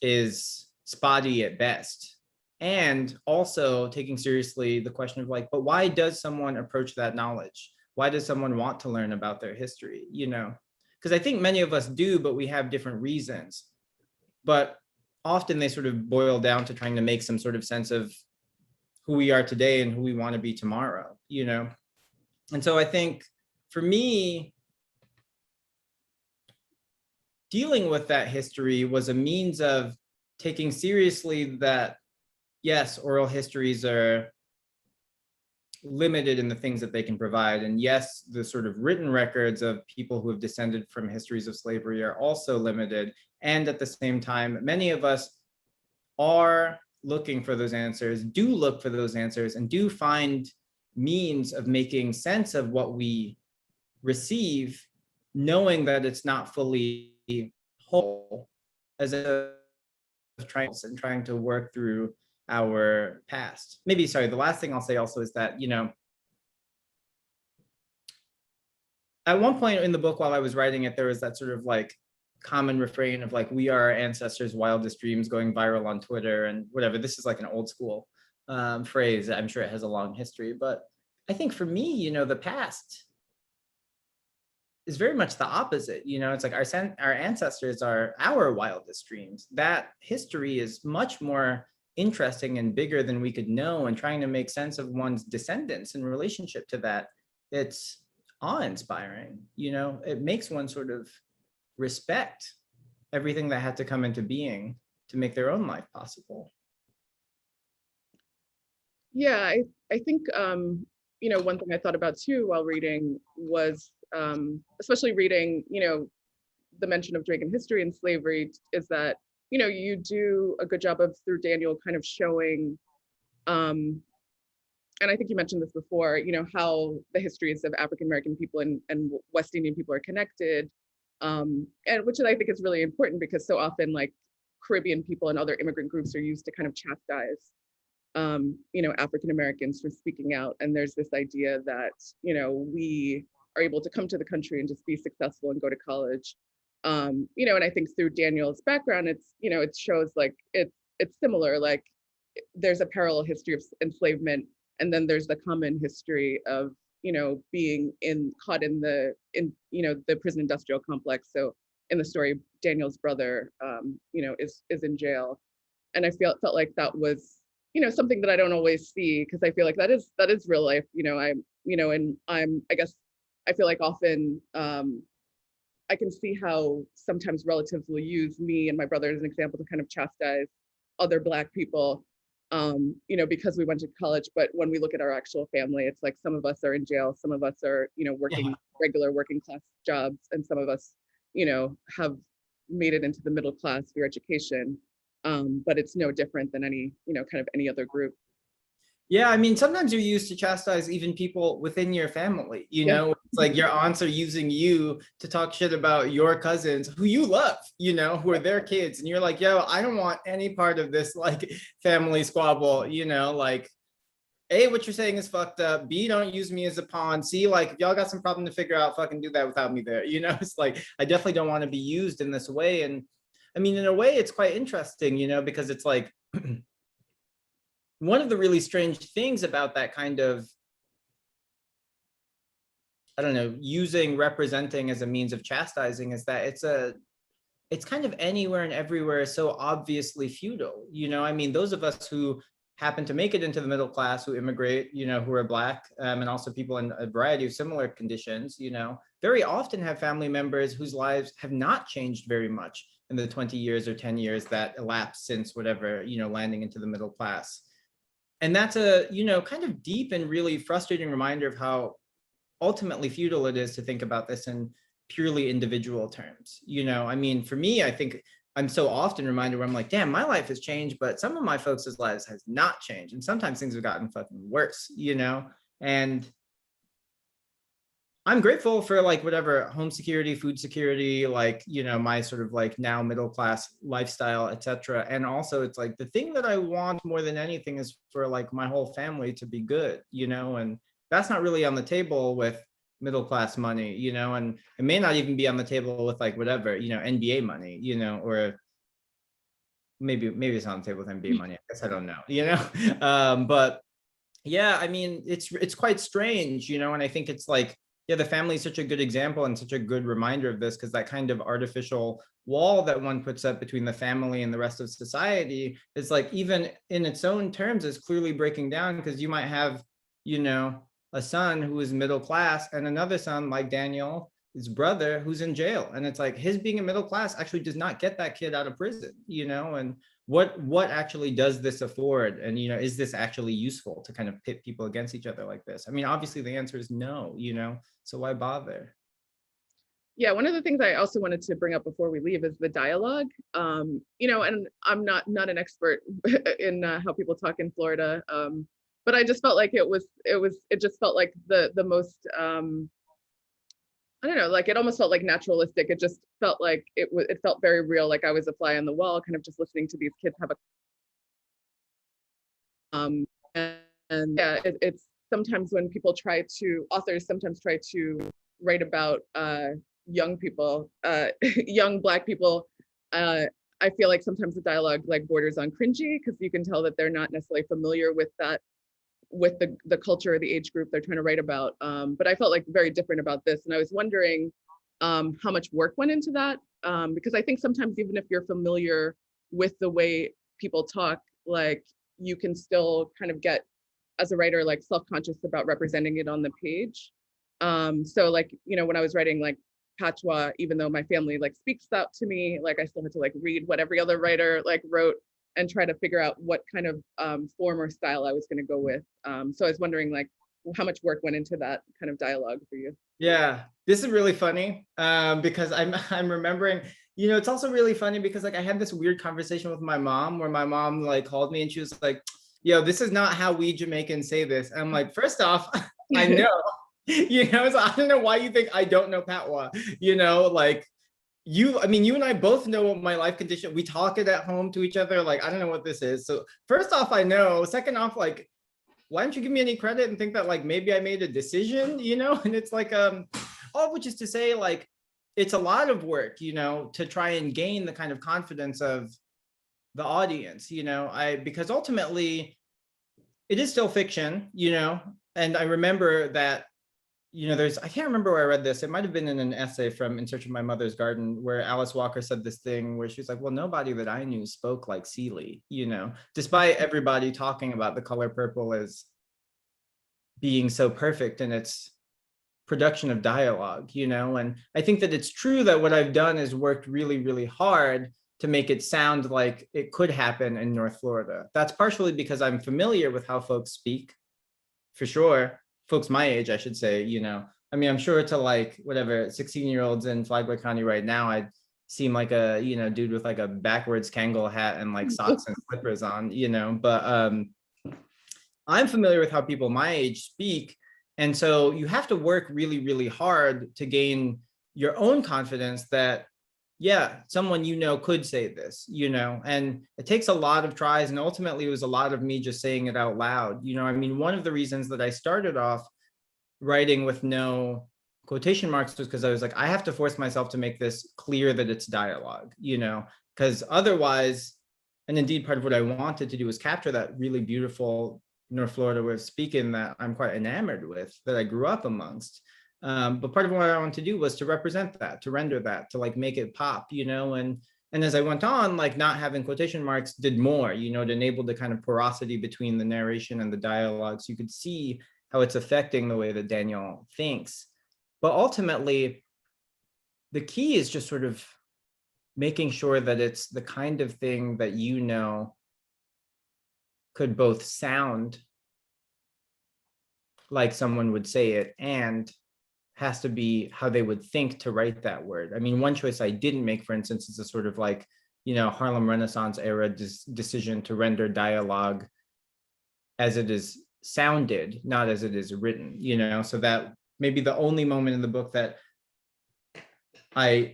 is spotty at best, and also taking seriously the question of like, but why does someone approach that knowledge? Why does someone want to learn about their history? Because I think many of us do, but we have different reasons. But often they sort of boil down to trying to make some sort of sense of who we are today and who we want to be tomorrow, And so I think for me, dealing with that history was a means of taking seriously that, yes, oral histories are limited in the things that they can provide. And yes, the sort of written records of people who have descended from histories of slavery are also limited. And at the same time, many of us are looking for those answers, do look for those answers, and do find means of making sense of what we receive, knowing that it's not fully whole, as a trying to work through our past. Maybe, sorry, the last thing I'll say also is that, at one point in the book while I was writing it, there was that sort of like common refrain of like, we are our ancestors' wildest dreams, going viral on Twitter and whatever. This is like an old school phrase. I'm sure it has a long history, but I think for me, the past is very much the opposite. It's like our ancestors are our wildest dreams. That history is much more interesting and bigger than we could know, and trying to make sense of one's descendants in relationship to that, it's awe-inspiring. It makes one sort of respect everything that had to come into being to make their own life possible.
Yeah, I think one thing I thought about too while reading was especially reading, the mention of Dragon history and slavery is that, you do a good job of through Daniel kind of showing um and I think you mentioned this before, how the histories of African American people and West Indian people are connected. And which I think is really important because so often like Caribbean people and other immigrant groups are used to kind of chastise African Americans for speaking out. And there's this idea that, we are able to come to the country and just be successful and go to college. And I think through Daniel's background, it shows like it's similar, like there's a parallel history of enslavement, and then there's the common history of, being caught in the prison industrial complex. So in the story, Daniel's brother, is in jail. And I felt like that was something that I don't always see, because I feel like that is real life. And I guess I feel like often I can see how sometimes relatives will use me and my brother as an example to kind of chastise other Black people, because we went to college. But when we look at our actual family, it's like some of us are in jail, some of us are, working regular working class jobs, and some of us, have made it into the middle class through education. But it's no different than any, kind of any other group.
Yeah, I mean, sometimes you're used to chastise even people within your family. It's like your aunts are using you to talk shit about your cousins who you love, who are their kids. And you're like, yo, I don't want any part of this like family squabble, like, A, what you're saying is fucked up. B, don't use me as a pawn. C, like, if y'all got some problem to figure out, fucking do that without me there. It's like, I definitely don't want to be used in this way. And I mean, in a way, it's quite interesting, because it's like, one of the really strange things about that kind of, I don't know, using representing as a means of chastising is that it's kind of anywhere and everywhere, so obviously feudal. I mean, those of us who happen to make it into the middle class, who immigrate, who are Black, and also people in a variety of similar conditions, very often have family members whose lives have not changed very much in the 20 years or 10 years that elapsed since whatever, landing into the middle class. And that's a, kind of deep and really frustrating reminder of how ultimately futile it is to think about this in purely individual terms. I mean, for me, I think I'm so often reminded where I'm like, damn, my life has changed, but some of my folks' lives has not changed. And sometimes things have gotten fucking worse, and I'm grateful for like whatever home security, food security, like, my sort of like now middle class lifestyle, etc. And also it's like the thing that I want more than anything is for like my whole family to be good, and that's not really on the table with middle class money, and it may not even be on the table with like whatever, NBA money, or maybe it's on the table with NBA money. I guess I don't know, but yeah, I mean, it's quite strange, and I think it's like, yeah, the family is such a good example and such a good reminder of this, because that kind of artificial wall that one puts up between the family and the rest of society is like, even in its own terms, is clearly breaking down, because you might have, a son who is middle class and another son like Daniel, his brother, who's in jail. And it's like his being a middle class actually does not get that kid out of prison, and what actually does this afford? And, is this actually useful to kind of pit people against each other like this? I mean, obviously the answer is no, so why bother?
Yeah, one of the things I also wanted to bring up before we leave is the dialogue. And I'm not an expert in how people talk in Florida, but I just felt like it just felt like the most I don't know, like it almost felt like naturalistic. It just felt like it felt very real, like I was a fly on the wall, kind of just listening to these kids have a and yeah, it's sometimes when authors sometimes try to write about young people, young Black people, I feel like sometimes the dialogue like borders on cringy, because you can tell that they're not necessarily familiar with the culture or the age group they're trying to write about. But I felt like very different about this. And I was wondering how much work went into that. Because I think sometimes even if you're familiar with the way people talk, like you can still kind of get, as a writer, like self-conscious about representing it on the page. So like, when I was writing like Patois, even though my family like speaks that to me, like I still had to like read what every other writer like wrote. and try to figure out what kind of form or style I was going to go with. So I was wondering, like, how much work went into that kind of dialogue for you?
Yeah, this is really funny because I'm remembering, you know, it's also really funny because like I had this weird conversation with my mom where my mom like called me and she was like, yo, this is not how we Jamaicans say this. And I'm like, first off, I know, you know, so I don't know why you think I don't know Patois, you know, like I mean, you and I both know what my life condition, we talk it at home to each other. Like, I don't know what this is. So first off, I know. Second off, like, why don't you give me any credit and think that like maybe I made a decision, you know? And it's like, all of which is to say, like, it's a lot of work, you know, to try and gain the kind of confidence of the audience, you know, because ultimately it is still fiction, you know, and I remember that, you know, I can't remember where I read this. It might have been in an essay from In Search of My Mother's Garden where Alice Walker said this thing where she's like, well, nobody that I knew spoke like Seeley, you know, despite everybody talking about The Color Purple as being so perfect in its production of dialogue, you know, and I think that it's true that what I've done is worked really, really hard to make it sound like it could happen in North Florida. That's partially because I'm familiar with how folks speak, for sure. Folks my age, I should say, you know, I mean, I'm sure to like whatever 16-year-olds in Flagler County right now, I'd seem like a, you know, dude with like a backwards Kangol hat and like socks and slippers on, you know, but I'm familiar with how people my age speak. And so you have to work really, really hard to gain your own confidence that, yeah, someone you know could say this, you know, and it takes a lot of tries. And ultimately, it was a lot of me just saying it out loud. You know, I mean, one of the reasons that I started off writing with no quotation marks was because I was like, I have to force myself to make this clear that it's dialogue, you know, because otherwise, and indeed part of what I wanted to do was capture that really beautiful North Florida way of speaking that I'm quite enamored with, that I grew up amongst. But part of what I wanted to do was to represent that, to render that, to like make it pop, you know, and as I went on, like not having quotation marks did more, you know, to enable the kind of porosity between the narration and the dialogue. So you could see how it's affecting the way that Daniel thinks. But ultimately, the key is just sort of making sure that it's the kind of thing that, you know, could both sound like someone would say it and has to be how they would think to write that word. I mean, one choice I didn't make, for instance, is a sort of like, you know, Harlem Renaissance era decision to render dialogue as it is sounded, not as it is written, you know, so that maybe the only moment in the book that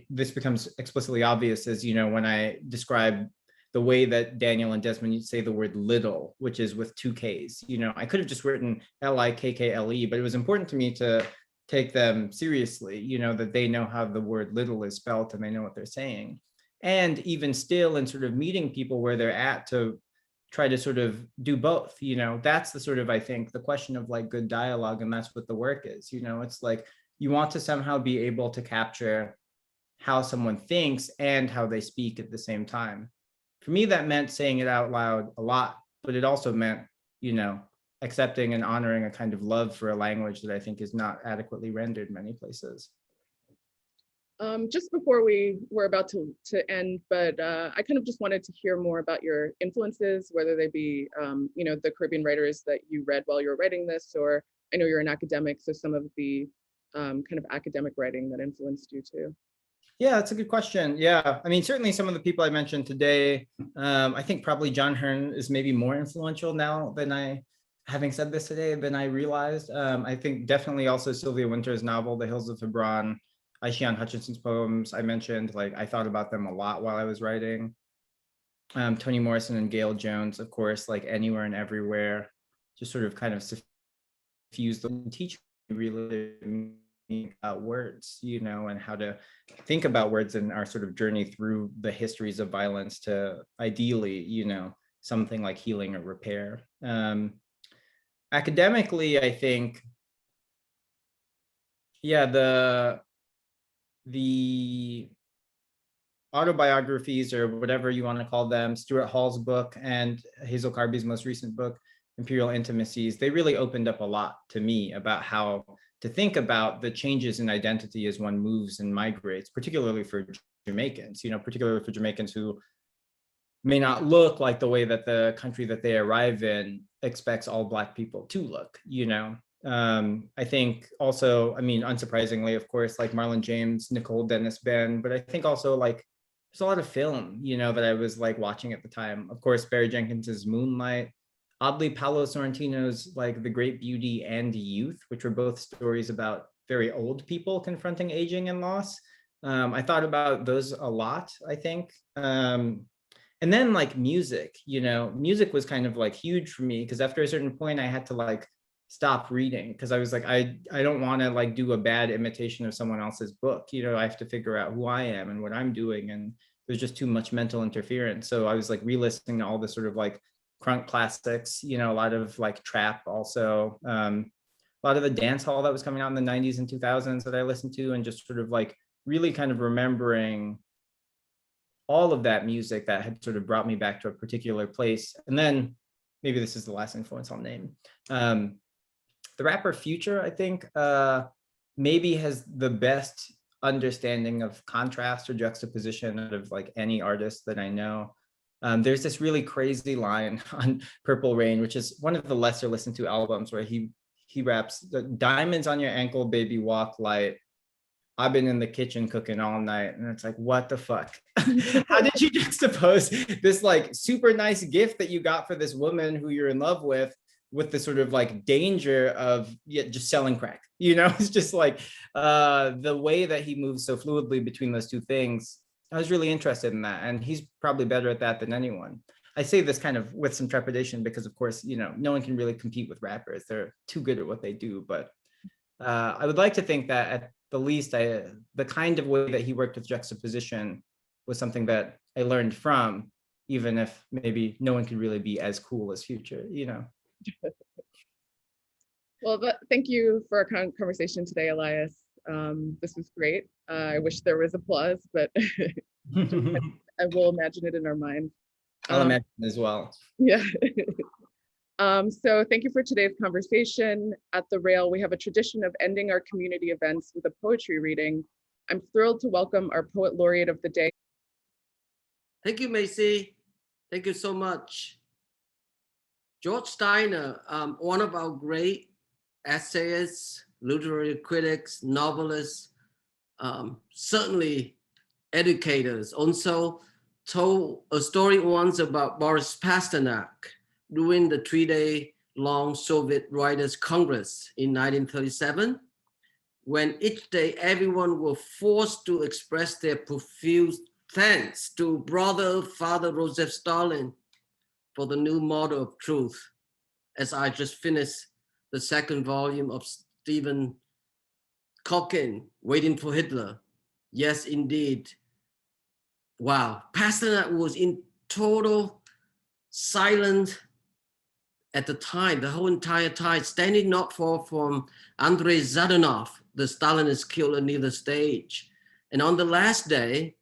this becomes explicitly obvious is, you know, when I describe the way that Daniel and Desmond say the word little, which is with two Ks. You know, I could have just written Likkle, but it was important to me to take them seriously, you know, that they know how the word little is spelled and they know what they're saying. And even still in sort of meeting people where they're at to try to sort of do both, you know, that's the sort of, I think, the question of like good dialogue. And that's what the work is, you know, it's like you want to somehow be able to capture how someone thinks and how they speak at the same time. For me, that meant saying it out loud a lot, but it also meant, you know, accepting and honoring a kind of love for a language that I think is not adequately rendered in many places.
Just before we were about to end, but I kind of just wanted to hear more about your influences, whether they be, you know, the Caribbean writers that you read while you were writing this, or I know you're an academic, so some of the kind of academic writing that influenced you too.
Yeah, that's a good question. Yeah, I mean, certainly some of the people I mentioned today, I think probably John Hearn is maybe more influential now than having said this today, than I realized. I think definitely also Sylvia Wynter's novel, The Hills of Hebron, Aishion Hutchinson's poems I mentioned, like I thought about them a lot while I was writing. Toni Morrison and Gail Jones, of course, like Anywhere and Everywhere, just sort of kind of suffuse the teaching really about words, you know, and how to think about words in our sort of journey through the histories of violence to ideally, you know, something like healing or repair. Academically, I think, yeah, the autobiographies or whatever you want to call them, Stuart Hall's book and Hazel Carby's most recent book, Imperial Intimacies, they really opened up a lot to me about how to think about the changes in identity as one moves and migrates, particularly for Jamaicans, you know, particularly for Jamaicans who may not look like the way that the country that they arrive in expects all Black people to look, you know? I think also, I mean, unsurprisingly, of course, like Marlon James, Nicole Dennis Ben, but I think also like there's a lot of film, you know, that I was like watching at the time. Of course, Barry Jenkins's Moonlight, oddly, Paolo Sorrentino's like The Great Beauty and Youth, which were both stories about very old people confronting aging and loss. I thought about those a lot, I think. And then like music, you know, music was kind of like huge for me because after a certain point I had to like stop reading because I was like, I don't want to like do a bad imitation of someone else's book. You know, I have to figure out who I am and what I'm doing. And there's just too much mental interference. So I was like re-listening to all the sort of like crunk classics, you know, a lot of like trap also, a lot of the dance hall that was coming out in the 90s and 2000s that I listened to, and just sort of like really kind of remembering all of that music that had sort of brought me back to a particular place. And then maybe this is the last influence I'll name. The rapper Future, I think, maybe has the best understanding of contrast or juxtaposition out of like any artist that I know. There's this really crazy line on Purple Rain, which is one of the lesser listened to albums, where he raps, "Diamonds on your ankle, baby, walk light. I've been in the kitchen cooking all night." And it's like, what the fuck? How did you juxtapose this like super nice gift that you got for this woman who you're in love with the sort of like danger of just selling crack? You know, it's just like the way that he moves so fluidly between those two things. I was really interested in that. And he's probably better at that than anyone. I say this kind of with some trepidation because, of course, you know, no one can really compete with rappers. They're too good at what they do. But I would like to think that at the least, the kind of way that he worked with juxtaposition was something that I learned from, even if maybe no one could really be as cool as Future, you know.
Well, thank you for our conversation today, Elias. This was great. I wish there was applause, but I will imagine it in our mind.
I'll imagine as well.
Yeah. So thank you for today's conversation. At the Rail, we have a tradition of ending our community events with a poetry reading. I'm thrilled to welcome our Poet Laureate of the day.
Thank you, Maisy. Thank you so much. George Steiner, one of our great essayists, literary critics, novelists, certainly educators, also told a story once about Boris Pasternak during the 3-day-long Soviet Writers' Congress in 1937, when each day everyone was forced to express their profuse thanks to brother, Father Joseph Stalin for the new model of truth. As I just finished the second volume of Stephen Hawking, Waiting for Hitler. Yes, indeed. Wow, Pasternak was in total silence at the time, the whole entire time, standing not far from Andrei Zadanov, the Stalinist killer near the stage. And on the last day,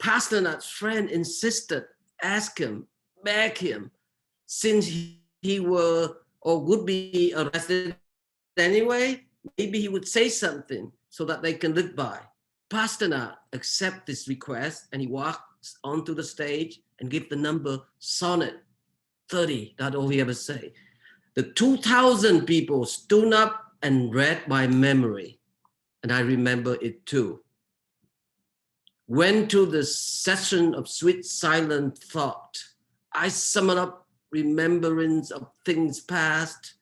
Pasternak's friend insisted, asked him, begged him, since he were or would be arrested anyway, maybe he would say something so that they can live by. Pasternak accepted this request and he walks onto the stage and gives the number sonnet 30, that's all he ever say. The 2,000 people stood up and read by memory, and I remember it too. Went to the session of sweet silent thought. I summoned up remembrance of things past.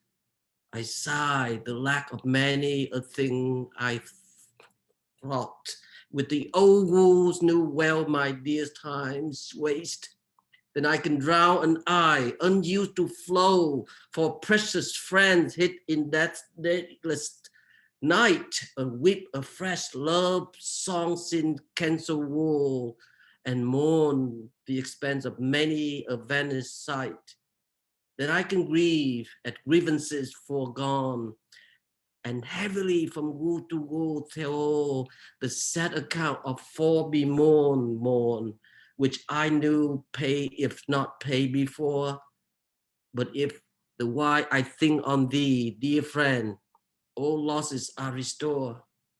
I sighed the lack of many a thing I thought. With the old rules knew well my dear time's waste. Then I can drown an eye unused to flow for precious friends hid in that dateless night, a weep of fresh love songs in cancel wall and mourn the expense of many a vanished sight. Then I can grieve at grievances foregone and heavily from wood to wood tell the sad account of forbemourn mourn, which I knew pay if not pay before. But if the why I think on thee, dear friend, all losses are restored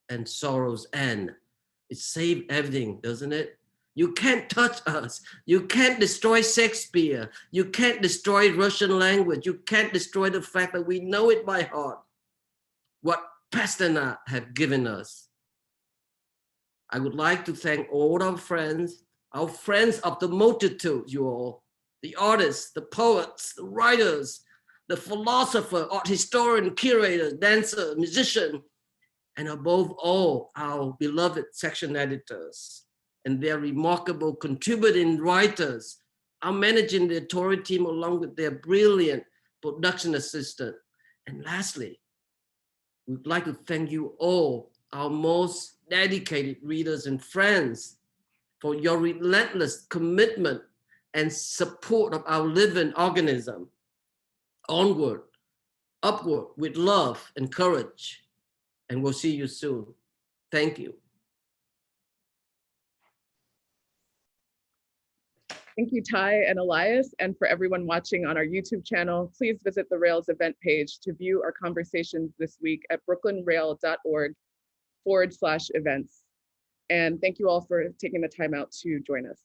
and sorrows end. It saves everything, doesn't it? You can't touch us. You can't destroy Shakespeare. You can't destroy Russian language. You can't destroy the fact that we know it by heart, what Pasternak have given us. I would like to thank all our friends of the multitude, you all, the artists, the poets, the writers, the philosopher, art historian, curator, dancer, musician, and above all, our beloved section editors and their remarkable contributing writers, our managing editorial team along with their brilliant production assistant. And lastly, we'd like to thank you all, our most dedicated readers and friends, for your relentless commitment and support of our living organism. Onward, upward with love and courage, and we'll see you soon. Thank you.
Thank you, Ty and Elias. And for everyone watching on our YouTube channel, please visit the Rails event page to view our conversations this week at brooklynrail.org/events. And thank you all for taking the time out to join us.